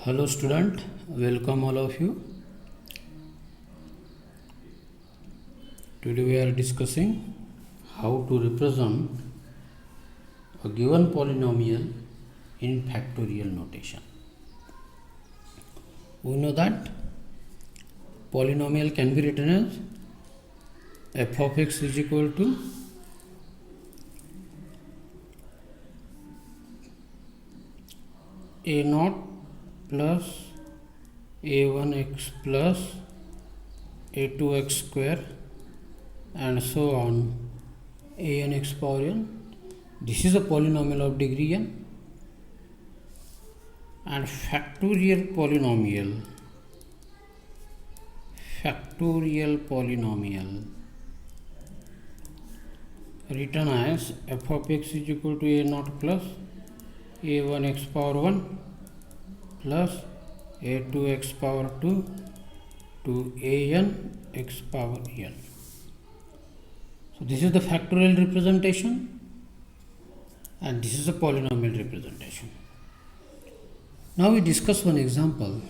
Hello student, welcome all of you. Today we are discussing how to represent a given polynomial in factorial notation. We know that polynomial can be written as f of x is equal to a naught plus a1x plus a2x square and so on anx power n. This is a polynomial of degree n, and factorial polynomial written as f of x is equal to a naught plus a1x power 1 plus a2x power 2 to an x power n. So this is the factorial representation and this is a polynomial representation. Now we discuss one example.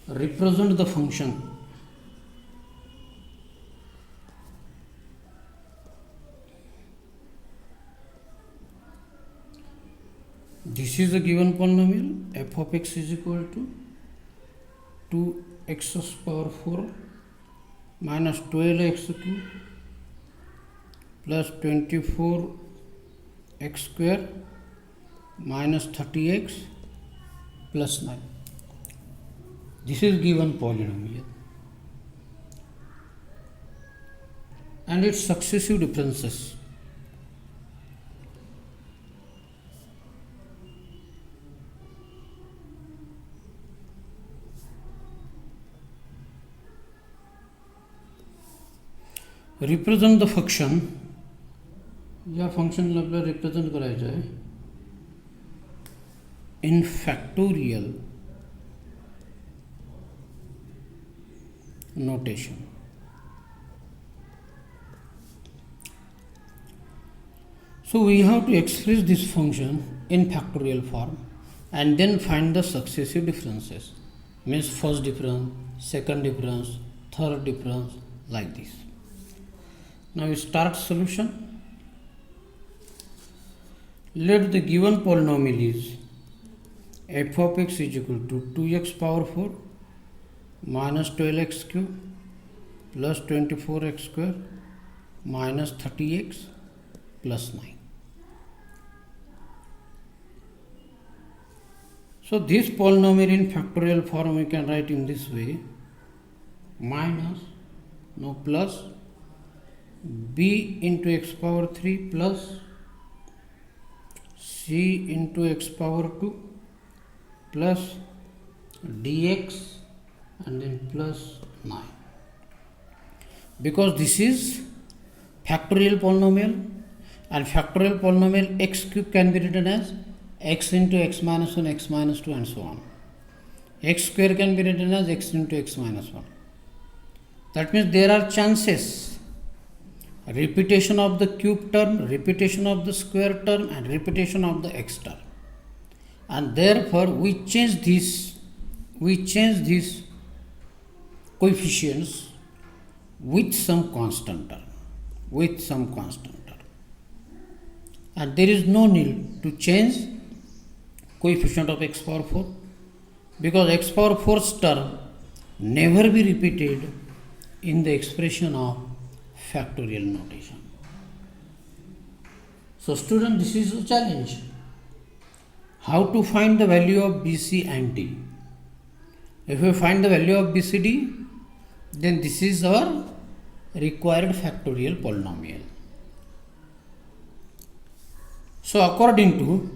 Represent the function this is a given polynomial f of x is equal to 2x power 4 minus 12x cube plus 24x square minus 30x plus 9. This is given polynomial and its successive differences. Represent the function या function आपल्याला represent करायचं आहे इन factorial notation. So we have to express this function in factorial form and then find the successive differences, means first difference, second difference, third difference, like this. Now we start solution. Let the given polynomial is f of x is equal to 2x power 4 minus 12x cube plus 24x square minus 30x plus 9. So this polynomial in factorial form we can write in this way: minus, no, plus b into x power 3 plus c into x power 2 plus dx and then plus 9. Because this is factorial polynomial and factorial polynomial x cube can be written as x into x minus 1, x minus 2 and so on. X square can be written as x into x minus 1. That means there are chances repetition of the cube term, repetition of the square term and repetition of the x term, and therefore we change these coefficients with some constant term, and there is no need to change coefficient of x power 4 because x power 4's term never be repeated in the expression of factorial notation. So student, this is a challenge. How to find the value of BC and D? If we find the value of BCD, then this is our required factorial polynomial. So according to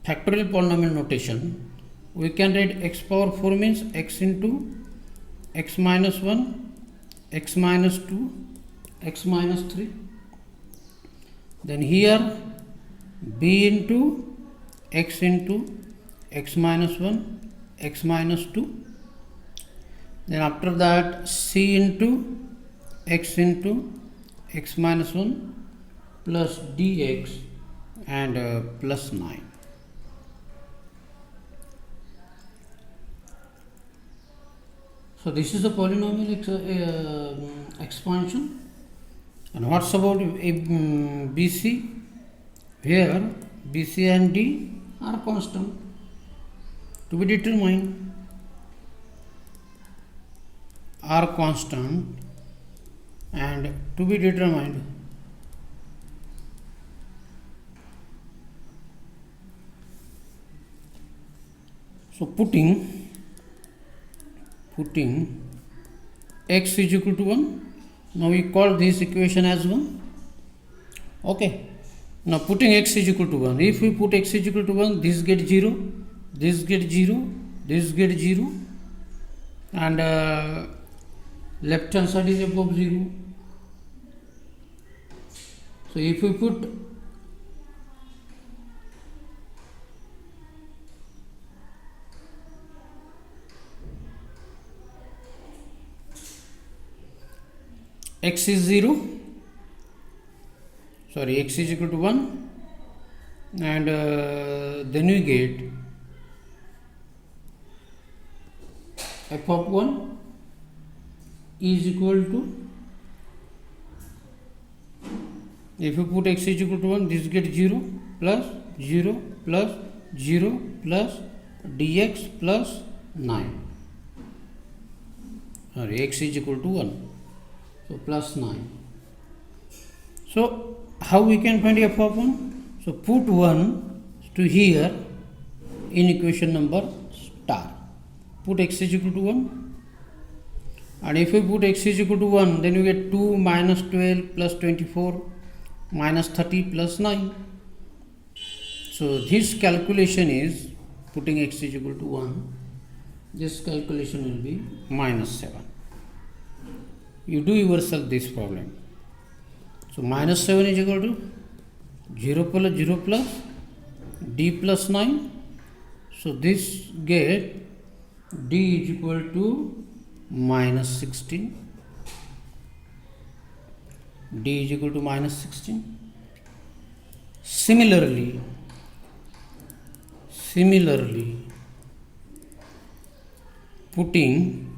factorial polynomial notation, we can write x power 4 means x into x minus 1, x minus 2, x minus 3. Then here b into x minus 1, x minus 2. Then after that c into x minus 1 plus dx and plus 9. So this is the polynomial expansion. And what's about BC? Here BC and D are constant to be determined, are constant and to be determined. So putting x is equal to 1. Now we call this equation as 1. Okay. Now putting x is equal to 1. If we put x is equal to 1, this gets 0, this gets 0, this gets 0, and left hand side is above 0. So if we put x is 0, sorry, x is equal to 1, and then we get f of 1 is equal to, if you put x is equal to 1, this gets 0 plus 0 plus 0 plus dx plus 9. Sorry, x is equal to 1. So plus 9. So how we can find f of 1? So put 1 to here in equation number star. Put x is equal to 1. And if we put x is equal to 1, then you get 2 minus 12 plus 24 minus 30 plus 9. So this calculation is putting x is equal to 1. This calculation will be minus 7. You do yourself this problem. So minus 7 is equal to 0 plus d plus 9. So this get d is equal to minus 16. D is equal to minus 16. Similarly, putting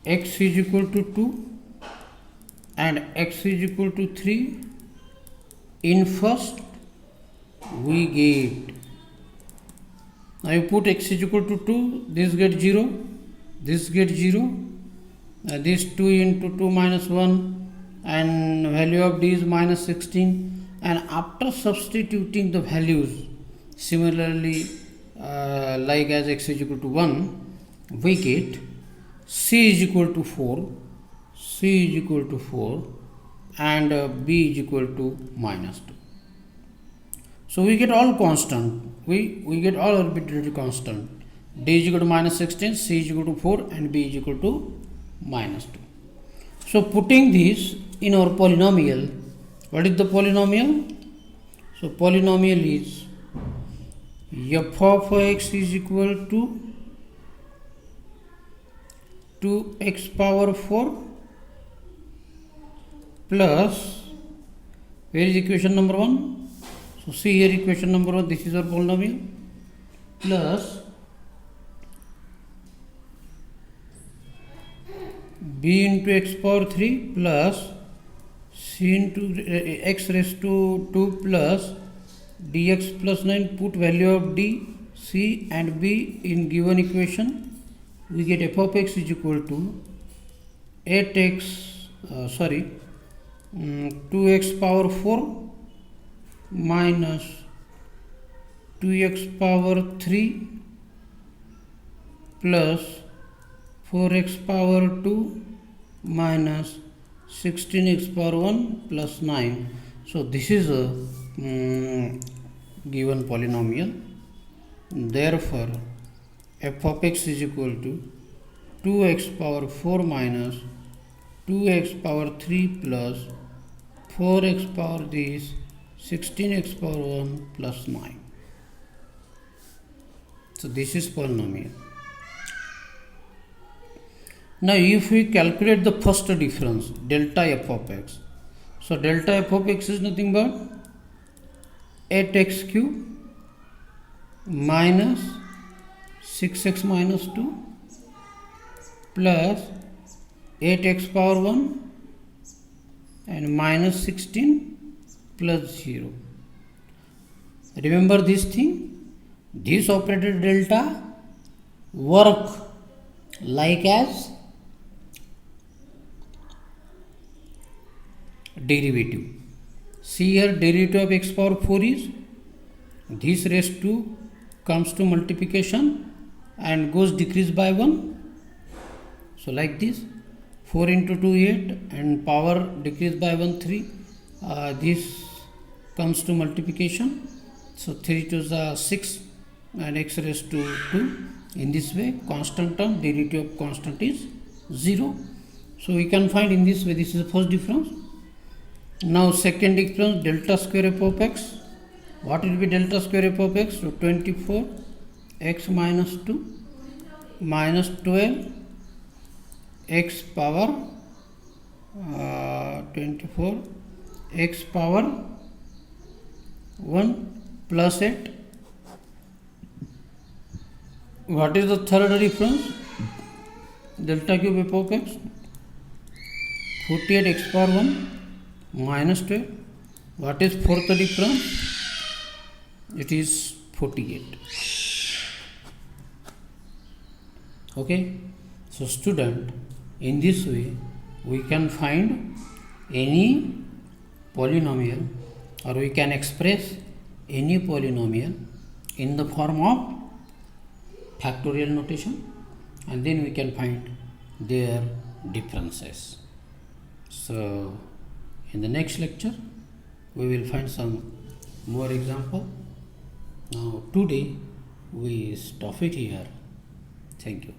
x is equal to 2 and x is equal to 3 in first, we get, now you put x is equal to 2, this gets 0, this gets 0, this 2 into 2 minus 1, and value of d is minus 16, and after substituting the values similarly like as x is equal to 1, we get c is equal to 4, and b is equal to minus 2. So we get all constant, we get all arbitrary constant. D is equal to minus 16, c is equal to 4, and b is equal to minus 2. So putting this in our polynomial, what is the polynomial? So polynomial is f of x is equal to 2x power 4 plus, where is equation number 1? So see here equation number 1, this is our polynomial, plus b into x power 3 plus c into x raised to 2 plus dx plus 9. Put value of d, c and b in given equation. We get f of x is equal to 2x power 4 minus 2x power 3 plus 4x power 2 minus 16x power 1 plus 9. So this is a given polynomial. Therefore f of x is equal to 2x power 4 minus 2x power 3 plus 4x power this 16x power 1 plus 9. So this is polynomial. Now if we calculate the first difference, delta f of x, So delta f of x is nothing but 8x cube minus 6x minus 2 plus 8x power 1 and minus 16 plus 0. Remember this thing, this operator delta work like as derivative. See here, derivative of x power 4 is this raised to comes to multiplication and goes decrease by 1. So like this, 4 into 2 8 and power decrease by 1 3. This comes to multiplication. So 3 to the 6 and x raised to 2. In this way, constant term, derivative of constant is 0. So we can find in this way, this is the first difference. Now second difference, delta square f of x. What will be delta square f of x? So 24 x minus 2 minus 12 x power 24 x power 1 plus 8. What is the third difference? Delta cube f of x 48 x power 1 minus 12. What is fourth difference? It is 48. Okay. So student, in this way we can find any polynomial, or we can express any polynomial in the form of factorial notation, and then we can find their differences. So in the next lecture we will find some more example. Now today we stop it here. Thank you.